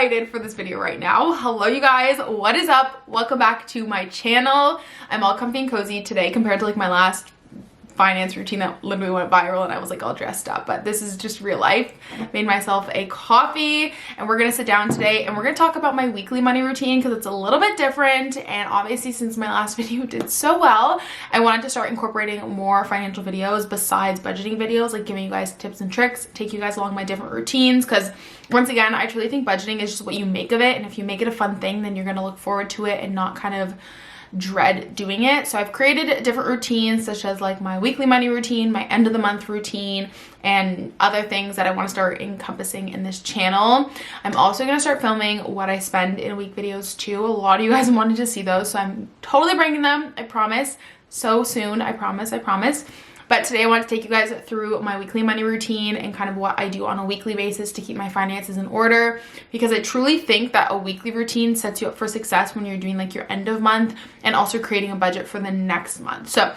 excited for this video right now. Hello you guys, what is up? Welcome back to my channel. I'm all comfy and cozy today compared to like my last finance routine that literally went viral and I was like all dressed up, but this is just real life. Made myself a coffee and we're gonna sit down today and we're gonna talk about my weekly money routine because it's a little bit different, and obviously since my last video did so well, I wanted to start incorporating more financial videos besides budgeting videos, like giving you guys tips and tricks, take you guys along my different routines, because once again, I truly think budgeting is just what you make of it, and if you make it a fun thing, then you're gonna look forward to it and not kind of dread doing it. So I've created different routines such as like my weekly money routine, my end of the month routine, and other things that I want to start encompassing in this channel. I'm also going to start filming what I spend in a week videos too. A lot of you guys wanted to see those, so I'm totally bringing them, I promise, so soon. I promise. But today I want to take you guys through my weekly money routine and kind of what I do on a weekly basis to keep my finances in order, because I truly think that a weekly routine sets you up for success when you're doing like your end of month and also creating a budget for the next month. So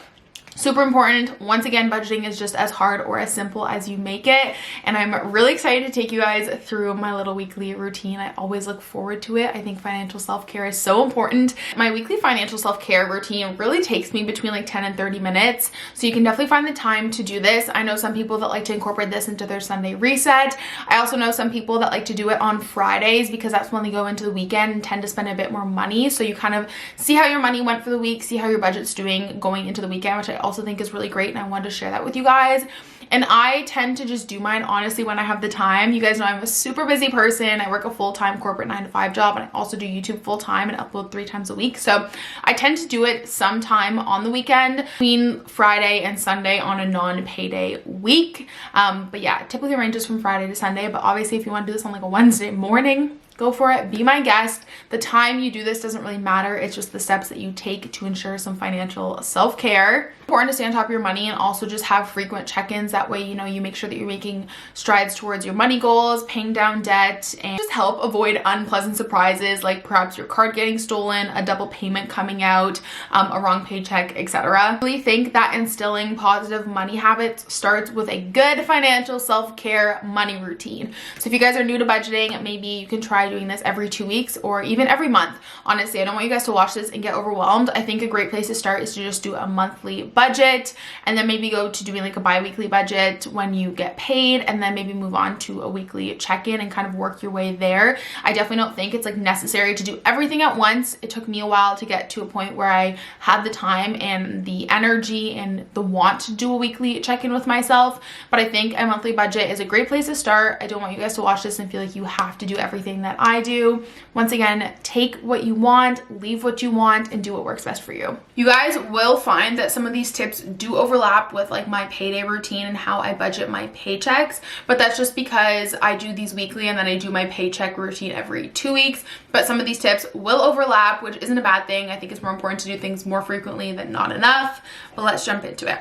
super important. Once again, budgeting is just as hard or as simple as you make it, and I'm really excited to take you guys through my little weekly routine. I always look forward to it. I think financial self-care is so important. My weekly financial self-care routine really takes me between like 10 and 30 minutes, so you can definitely find the time to do this. I know some people that like to incorporate this into their Sunday reset. I also know some people that like to do it on Fridays because that's when they go into the weekend and tend to spend a bit more money, so you kind of see how your money went for the week, see how your budget's doing going into the weekend, which I also think is really great, and I wanted to share that with you guys. And I tend to just do mine honestly when I have the time. You guys know I'm a super busy person. I work a full-time corporate 9-to-5 job, and I also do YouTube full-time and upload 3 times a week. So I tend to do it sometime on the weekend between Friday and Sunday on a non-payday week. But yeah, it typically ranges from Friday to Sunday, but obviously if you want to do this on like a Wednesday morning, go for it. Be my guest. The time you do this doesn't really matter. It's just the steps that you take to ensure some financial self-care. Important to stay on top of your money and also just have frequent check-ins. That way, you know, you make sure that you're making strides towards your money goals, paying down debt, and just help avoid unpleasant surprises like perhaps your card getting stolen, a double payment coming out, a wrong paycheck, etc. I really think that instilling positive money habits starts with a good financial self-care money routine. So if you guys are new to budgeting, maybe you can try doing this every 2 weeks or even every month. Honestly, I don't want you guys to watch this and get overwhelmed. I think a great place to start is to just do a monthly budget and then maybe go to doing like a bi-weekly budget when you get paid, and then maybe move on to a weekly check-in and kind of work your way there. I definitely don't think it's like necessary to do everything at once. It took me a while to get to a point where I had the time and the energy and the want to do a weekly check-in with myself, but I think a monthly budget is a great place to start. I don't want you guys to watch this and feel like you have to do everything that I do. Once again, take what you want, leave what you want, and do what works best for you. You guys will find that some of these tips do overlap with like my payday routine and how I budget my paychecks, but that's just because I do these weekly and then I do my paycheck routine every 2 weeks. But some of these tips will overlap, which isn't a bad thing. I think it's more important to do things more frequently than not enough, but let's jump into it.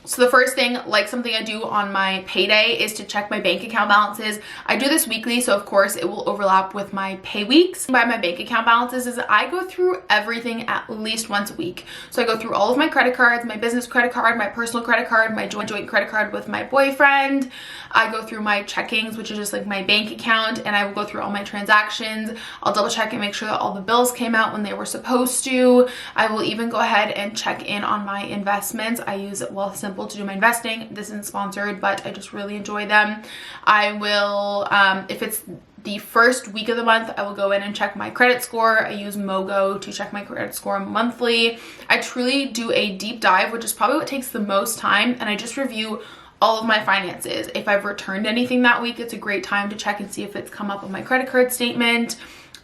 So the first thing, like something I do on my payday, is to check my bank account balances. I do this weekly, so of course it will overlap with my pay weeks. By my bank account balances is I go through everything at least once a week. So I go through all of my credit cards, my business credit card, my personal credit card, my joint credit card with my boyfriend. I go through my checkings, which is just like my bank account, and I will go through all my transactions. I'll double check and make sure that all the bills came out when they were supposed to. I will even go ahead and check in on my investments. I use Wealthsimple to do my investing. This isn't sponsored, but I just really enjoy them. I will, if it's the first week of the month, I will go in and check my credit score. I use Mogo to check my credit score monthly. I truly do a deep dive, which is probably what takes the most time, and I just review all of my finances. If I've returned anything that week, it's a great time to check and see if it's come up on my credit card statement,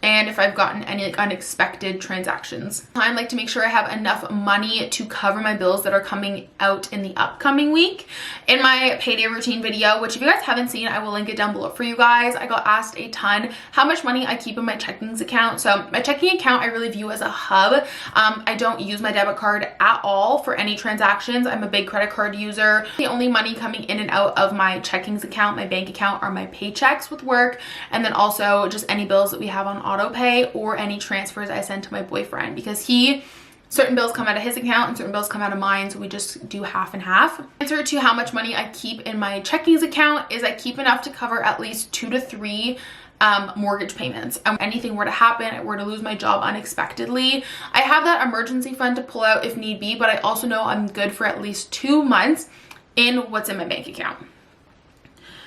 and if I've gotten any like unexpected transactions. I like to make sure I have enough money to cover my bills that are coming out in the upcoming week. In my payday routine video, which if you guys haven't seen, I will link it down below for you guys, I got asked a ton how much money I keep in my checkings account. So my checking account I really view as a hub. I don't use my debit card at all for any transactions. I'm a big credit card user. The only money coming in and out of my checkings account, my bank account, are my paychecks with work, and then also just any bills that we have on auto pay or any transfers I send to my boyfriend, because certain bills come out of his account and certain bills come out of mine, so we just do half and half. Answer to how much money I keep in my checkings account is I keep enough to cover at least 2 to 3 mortgage payments. Anything were to happen, I were to lose my job unexpectedly, I have that emergency fund to pull out if need be, but I also know I'm good for at least 2 months in what's in my bank account.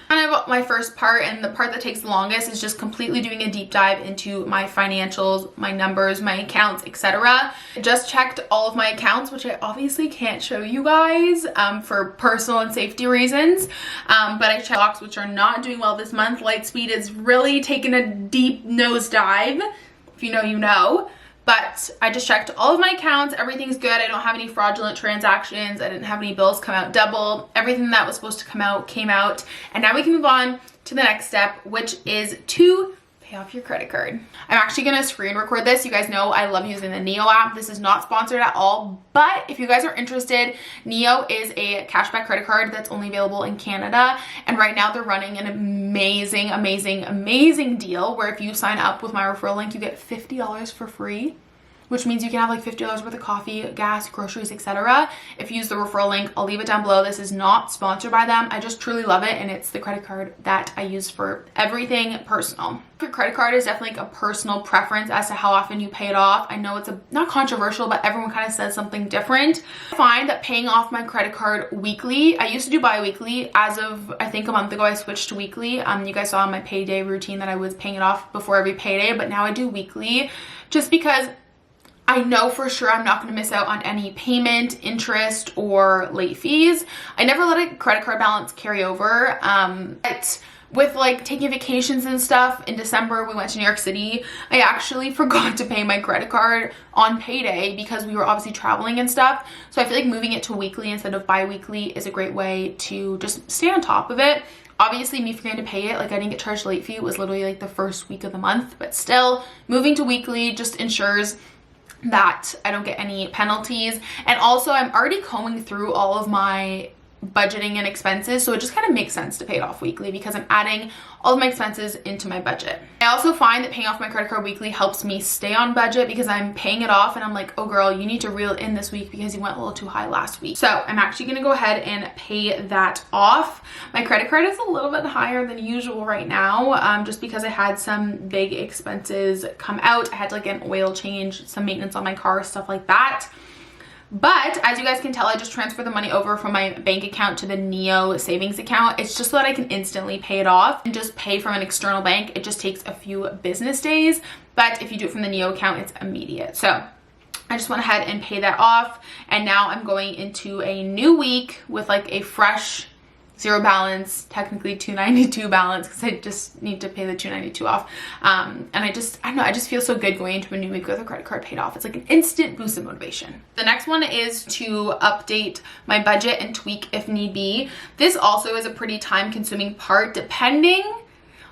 Kind of my first part, and the part that takes the longest, is just completely doing a deep dive into my financials, my numbers, my accounts, etc. Just checked all of my accounts, which I obviously can't show you guys for personal and safety reasons, but I checked stocks which are not doing well this month. Lightspeed is really taking a deep nosedive. If you know, you know. But I just checked all of my accounts. Everything's good. I don't have any fraudulent transactions. I didn't have any bills come out double. Everything that was supposed to come out came out. And now we can move on to the next step, which is to pay off your credit card. I'm actually going to screen record this. You guys know I love using the Neo app. This is not sponsored at all, but if you guys are interested, Neo is a cashback credit card that's only available in Canada. And right now they're running an amazing, amazing, amazing deal where if you sign up with my referral link, you get $50 for free, which means you can have like $50 worth of coffee, gas, groceries, etc. If you use the referral link, I'll leave it down below. This is not sponsored by them. I just truly love it, and it's the credit card that I use for everything personal. Your credit card is definitely like a personal preference as to how often you pay it off. I know it's not controversial, but everyone kind of says something different. I find that paying off my credit card weekly, I used to do bi-weekly. As of, I think a month ago, I switched to weekly. You guys saw in my payday routine that I was paying it off before every payday, but now I do weekly just because I know for sure I'm not going to miss out on any payment, interest, or late fees. I never let a credit card balance carry over. But with like taking vacations and stuff, in December we went to New York City. I actually forgot to pay my credit card on payday because we were obviously traveling and stuff. So I feel like moving it to weekly instead of bi-weekly is a great way to just stay on top of it. Obviously, me forgetting to pay it, like I didn't get charged late fee. It was literally like the first week of the month, but still, moving to weekly just ensures that I don't get any penalties. And also I'm already combing through all of my budgeting and expenses, so it just kind of makes sense to pay it off weekly because I'm adding all of my expenses into my budget. I also find that paying off my credit card weekly helps me stay on budget because I'm paying it off and I'm like, oh girl, you need to reel it in this week because you went a little too high last week. So I'm actually going to go ahead and pay that off. My credit card is a little bit higher than usual right now, just because I had some big expenses come out. I had to like get an oil change, some maintenance on my car, stuff like that. But as you guys can tell, I just transferred the money over from my bank account to the Neo savings account. It's just so that I can instantly pay it off and just pay from an external bank. It just takes a few business days, but if you do it from the Neo account, it's immediate. So I just went ahead and paid that off, and now I'm going into a new week with like a fresh zero balance, technically $292 balance, because I just need to pay the $292 off. And I don't know, I just feel so good going into a new week with a credit card paid off. It's like an instant boost of motivation. The next one is to update my budget and tweak if need be. This also is a pretty time consuming part depending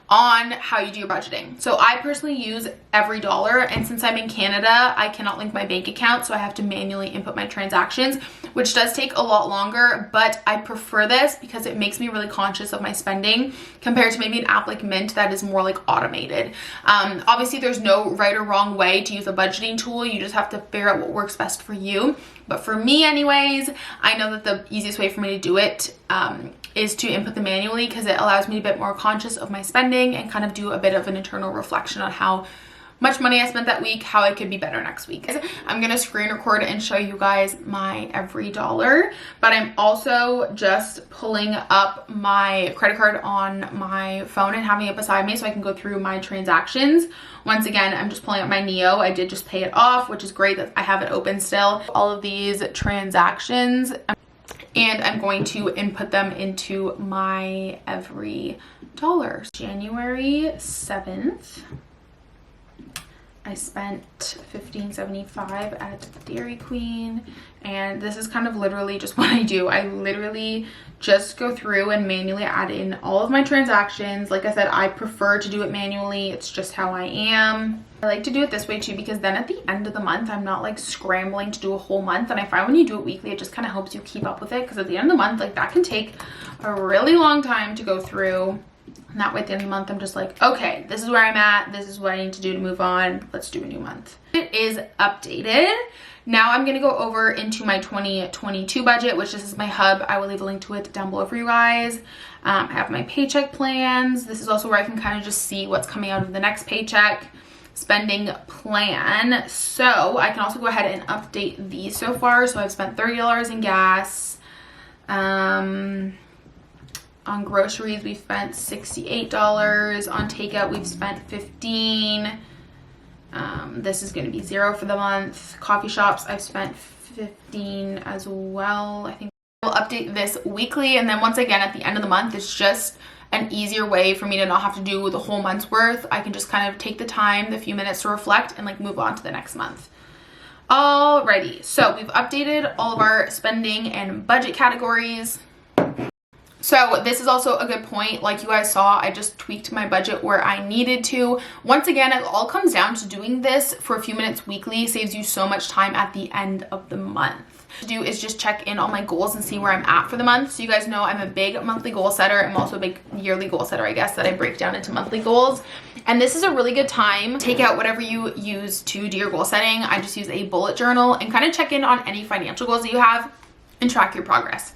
on how you do your budgeting. So I personally use every dollar, and since I'm in Canada, I cannot link my bank account, so I have to manually input my transactions, which does take a lot longer, but I prefer this because it makes me really conscious of my spending compared to maybe an app like Mint that is more like automated. Obviously there's no right or wrong way to use a budgeting tool. You just have to figure out what works best for you. But for me anyways, I know that the easiest way for me to do it is to input them manually because it allows me to be a bit more conscious of my spending and kind of do a bit of an internal reflection on how much money I spent that week, how I could be better next week. I'm gonna screen record and show you guys my every dollar, but I'm also just pulling up my credit card on my phone and having it beside me so I can go through my transactions. Once again, I'm just pulling up my Neo. I did just pay it off, which is great that I have it open still. All of these transactions, and I'm going to input them into my every dollar. January 7th. I spent $15.75 at Dairy Queen, and this is kind of literally just what I do. I literally just go through and manually add in all of my transactions. Like I said, I prefer to do it manually. It's just how I am. I like to do it this way too because then at the end of the month, I'm not like scrambling to do a whole month. And I find when you do it weekly, it just kind of helps you keep up with it because at the end of the month, like that can take a really long time to go through. And that way at the end of the month, I'm just like, okay, this is where I'm at. This is what I need to do to move on. Let's do a new month. It is updated. Now I'm going to go over into my 2022 budget, which this is my hub. I will leave a link to it down below for you guys. I have my paycheck plans. This is also where I can kind of just see what's coming out of the next paycheck. Spending plan. So I can also go ahead and update these so far. So I've spent $30 in gas. On groceries, we've spent $68. On takeout, we've spent $15. This is going to be $0 for the month. Coffee shops, I've spent $15 as well. I think I'll update this weekly, and then once again at the end of the month, it's just an easier way for me to not have to do the whole month's worth. I can just kind of take the time, the few minutes to reflect and like move on to the next month. Alrighty, so we've updated all of our spending and budget categories. So this is also a good point. Like you guys saw, I just tweaked my budget where I needed to. Once again, it all comes down to doing this for a few minutes weekly. Saves you so much time at the end of the month. To do is just check in on my goals and see where I'm at for the month. So you guys know I'm a big monthly goal setter. I'm also a big yearly goal setter, I guess, that I break down into monthly goals. And this is a really good time. Take out whatever you use to do your goal setting. I just use a bullet journal and kind of check in on any financial goals that you have and track your progress.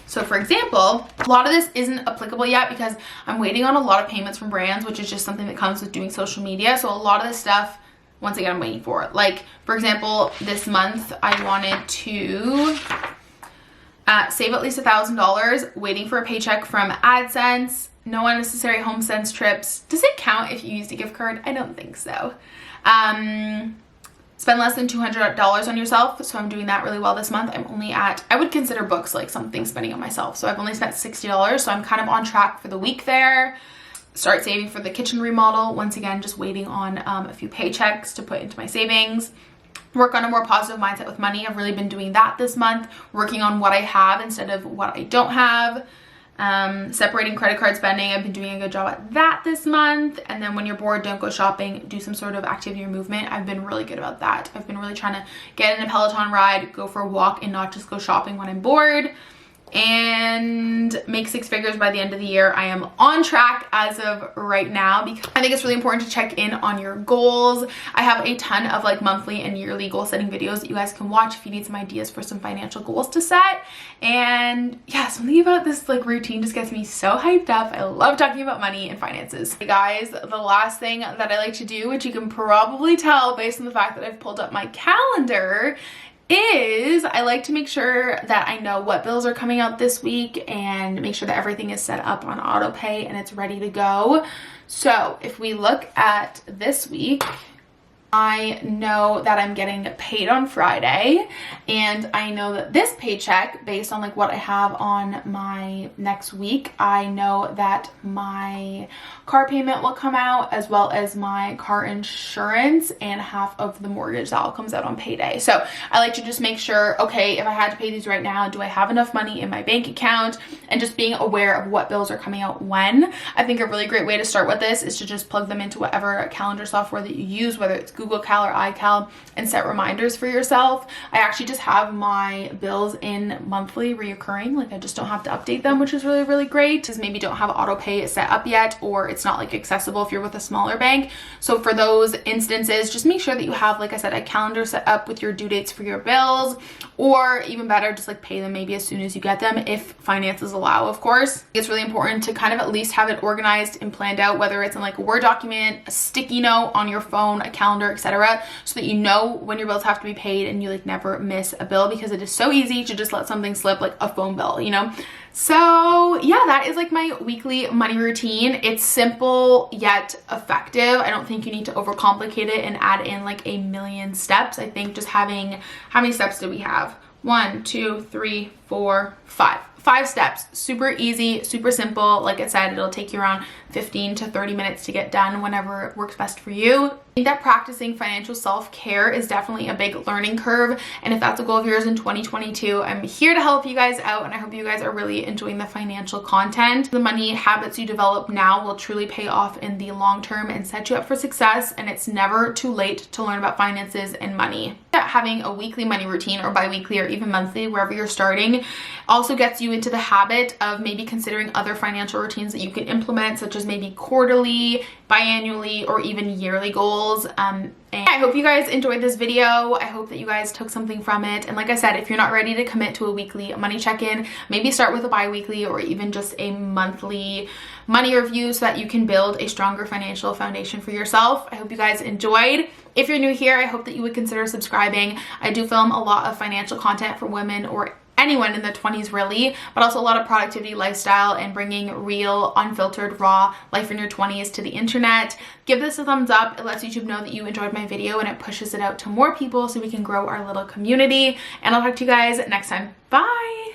So for example, a lot of this isn't applicable yet because I'm waiting on a lot of payments from brands, which is just something that comes with doing social media. So a lot of this stuff, once again, I'm waiting for. Like, for example, this month I wanted to save at least $1,000, waiting for a paycheck from AdSense, no unnecessary HomeSense trips. Does it count if you used a gift card? I don't think so. Spend less than $200 on yourself. So I'm doing that really well this month. I'm only at, I would consider books like something spending on myself. So I've only spent $60. So I'm kind of on track for the week there. Start saving for the kitchen remodel. Once again, just waiting on a few paychecks to put into my savings. Work on a more positive mindset with money. I've really been doing that this month. Working on what I have instead of what I don't have. Separating credit card spending. I've been doing a good job at that this month. And then when you're bored, don't go shopping, do some sort of activity or movement. I've been really good about that. I've been really trying to get in a Peloton ride, go for a walk, and not just go shopping when I'm bored. And make 6 figures by the end of the year. I am on track as of right now because I think it's really important to check in on your goals. I have a ton of like monthly and yearly goal setting videos that you guys can watch if you need some ideas for some financial goals to set. And yeah, something about this like routine just gets me so hyped up. I love talking about money and finances. Hey guys, the last thing that I like to do, which you can probably tell based on the fact that I've pulled up my calendar, is I like to make sure that I know what bills are coming out this week and make sure that everything is set up on auto pay and it's ready to go. So if we look at this week, I know that I'm getting paid on Friday, and I know that this paycheck, based on like what I have on my next week, I know that my car payment will come out as well as my car insurance and half of the mortgage that all comes out on payday. So I like to just make sure, okay, if I had to pay these right now, do I have enough money in my bank account? And just being aware of what bills are coming out when. I think a really great way to start with this is to just plug them into whatever calendar software that you use, whether it's Google Cal or iCal, and set reminders for yourself. I actually just have my bills in monthly reoccurring, like I just don't have to update them, which is really, really great, because maybe don't have auto pay set up yet, or it's not like accessible if you're with a smaller bank. So for those instances, just make sure that you have, like I said, a calendar set up with your due dates for your bills, or even better, just like pay them maybe as soon as you get them, if finances allow, of course. It's really important to kind of at least have it organized and planned out, whether it's in like a Word document, a sticky note on your phone, a calendar, etc., so that you know when your bills have to be paid and you like never miss a bill, because it is so easy to just let something slip, like a phone bill, you know? So yeah, that is like my weekly money routine. It's simple yet effective. I don't think you need to overcomplicate it and add in like a million steps. I think just having, how many steps do we have? 1, 2, 3, 4, 5. 5 steps, super easy, super simple. Like I said, it'll take you around 15 to 30 minutes to get done whenever it works best for you. think that practicing financial self-care is definitely a big learning curve, and if that's a goal of yours in 2022, I'm here to help you guys out, and I hope you guys are really enjoying the financial content. The money habits you develop now will truly pay off in the long term and set you up for success, and it's never too late to learn about finances and money. Having a weekly money routine, or bi-weekly, or even monthly, wherever you're starting, also gets you into the habit of maybe considering other financial routines that you can implement, such as maybe quarterly, biannually, or even yearly goals. And I hope you guys enjoyed this video. I hope that you guys took something from it. And like I said, if you're not ready to commit to a weekly money check-in, maybe start with a bi-weekly or even just a monthly money review so that you can build a stronger financial foundation for yourself. I hope you guys enjoyed. If you're new here, I hope that you would consider subscribing. I do film a lot of financial content for women or anyone in their 20s really, but also a lot of productivity, lifestyle, and bringing real, unfiltered, raw life in your 20s to the internet. Give this a thumbs up. It lets YouTube know that you enjoyed my video, and it pushes it out to more people so we can grow our little community. And I'll talk to you guys next time. Bye!